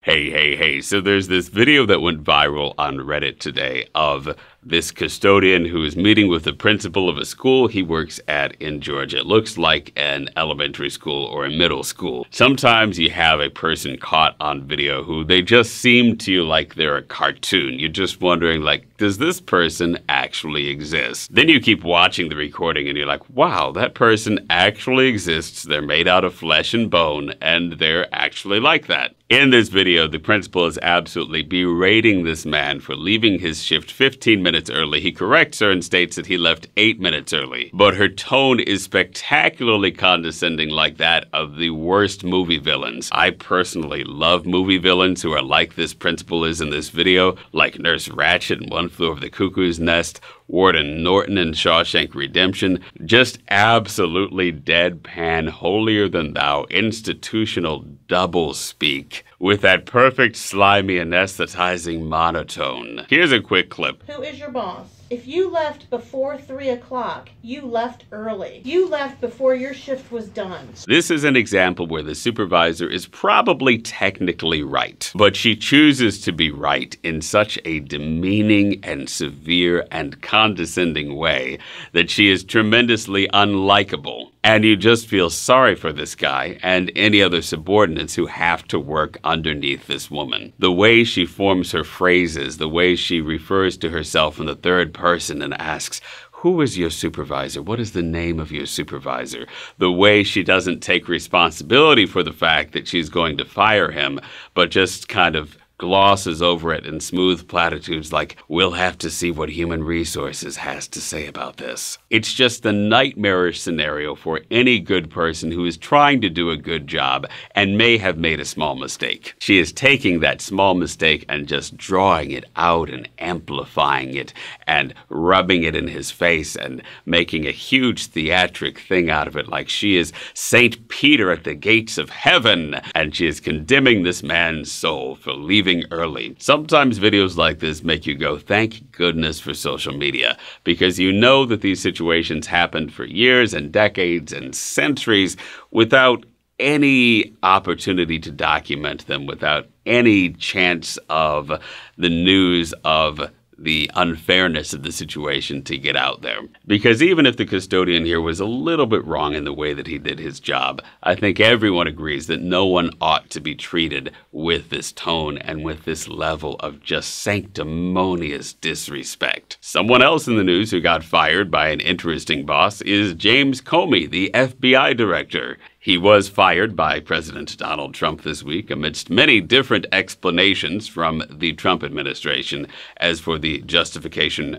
Hey. So there's this video that went viral on Reddit today of this custodian who is meeting with the principal of a school he works at in Georgia. It looks like an elementary school or a middle school. Sometimes you have a person caught on video who they just seem to you like they're a cartoon. You're just wondering, like, does this person actually exist? Then you keep watching the recording and you're like, wow, that person actually exists. They're made out of flesh and bone, and they're actually like that. In this video, the principal is absolutely berating this man for leaving his shift 15 minutes early. He corrects her and states that he left 8 minutes early. But her tone is spectacularly condescending, like that of the worst movie villains. I personally love movie villains who are like this principal is in this video, like Nurse Ratched in One Flew Over the Cuckoo's Nest, Warden Norton in Shawshank Redemption. Just absolutely deadpan, holier-than-thou, institutional doublespeak with that perfect, slimy, anesthetizing monotone. Here's a quick clip. Who is your boss? If you left before 3 o'clock, you left early. You left before your shift was done. This is an example where the supervisor is probably technically right, but she chooses to be right in such a demeaning and severe and condescending way that she is tremendously unlikable. And you just feel sorry for this guy and any other subordinates who have to work underneath this woman. The way she forms her phrases, the way she refers to herself in the third person and asks, who is your supervisor? What is the name of your supervisor? The way she doesn't take responsibility for the fact that she's going to fire him, but just kind of glosses over it in smooth platitudes like, we'll have to see what human resources has to say about this. It's just the nightmarish scenario for any good person who is trying to do a good job and may have made a small mistake. She is taking that small mistake and just drawing it out and amplifying it and rubbing it in his face and making a huge theatric thing out of it, like she is Saint Peter at the gates of heaven and she is condemning this man's soul for leaving early. Sometimes videos like this make you go, thank goodness for social media, because you know that these situations happened for years and decades and centuries without any opportunity to document them, without any chance of the news of the unfairness of the situation to get out there. Because even if the custodian here was a little bit wrong in the way that he did his job, I think everyone agrees that no one ought to be treated with this tone and with this level of just sanctimonious disrespect. Someone else in the news who got fired by an interesting boss is James Comey, the FBI director. He was fired by President Donald Trump this week amidst many different explanations from the Trump administration as for the justification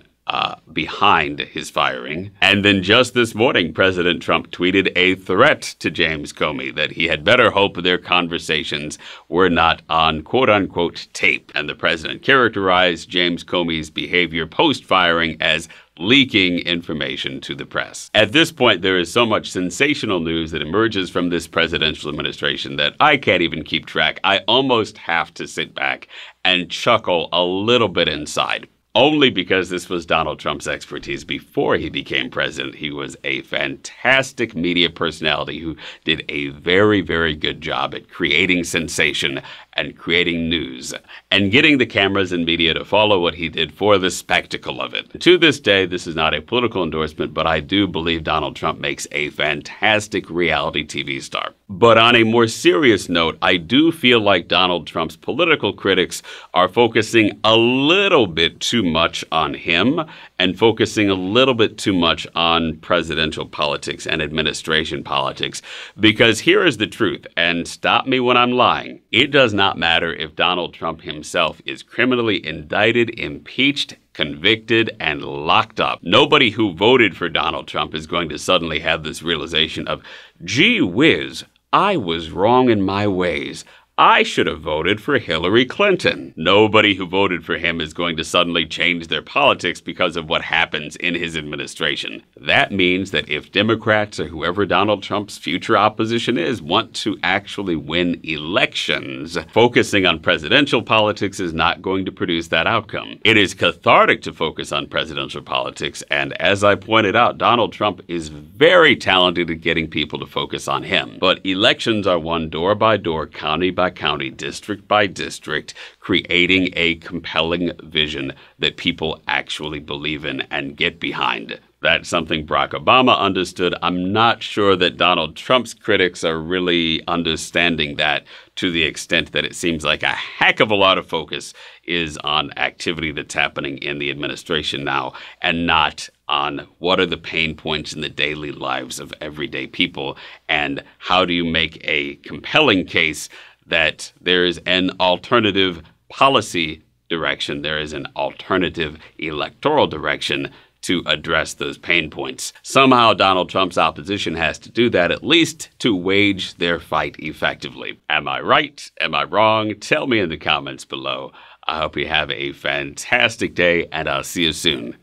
behind his firing. And then just this morning, President Trump tweeted a threat to James Comey that he had better hope their conversations were not on quote-unquote tape. And the president characterized James Comey's behavior post-firing as leaking information to the press. At this point, there is so much sensational news that emerges from this presidential administration that I can't even keep track. I almost have to sit back and chuckle a little bit inside. Only because this was Donald Trump's expertise before he became president. He was a fantastic media personality who did a very, very good job at creating sensation and creating news and getting the cameras and media to follow what he did for the spectacle of it. To this day, this is not a political endorsement, but I do believe Donald Trump makes a fantastic reality TV star. But on a more serious note, I do feel like Donald Trump's political critics are focusing a little bit too much on him and focusing a little bit too much on presidential politics and administration politics. Because here is the truth, and stop me when I'm lying. It does not matter if Donald Trump himself is criminally indicted, impeached, convicted, and locked up. Nobody who voted for Donald Trump is going to suddenly have this realization of, gee whiz, I was wrong in my ways. I should have voted for Hillary Clinton. Nobody who voted for him is going to suddenly change their politics because of what happens in his administration. That means that if Democrats or whoever Donald Trump's future opposition is want to actually win elections, focusing on presidential politics is not going to produce that outcome. It is cathartic to focus on presidential politics, and as I pointed out, Donald Trump is very talented at getting people to focus on him. But elections are won door by door, county by by county, district by district, creating a compelling vision that people actually believe in and get behind. That's something Barack Obama understood. I'm not sure that Donald Trump's critics are really understanding that to the extent that it seems like a heck of a lot of focus is on activity that's happening in the administration now and not on what are the pain points in the daily lives of everyday people and how do you make a compelling case that there is an alternative policy direction, there is an alternative electoral direction to address those pain points. Somehow Donald Trump's opposition has to do that, at least to wage their fight effectively. Am I right? Am I wrong? Tell me in the comments below. I hope you have a fantastic day, and I'll see you soon.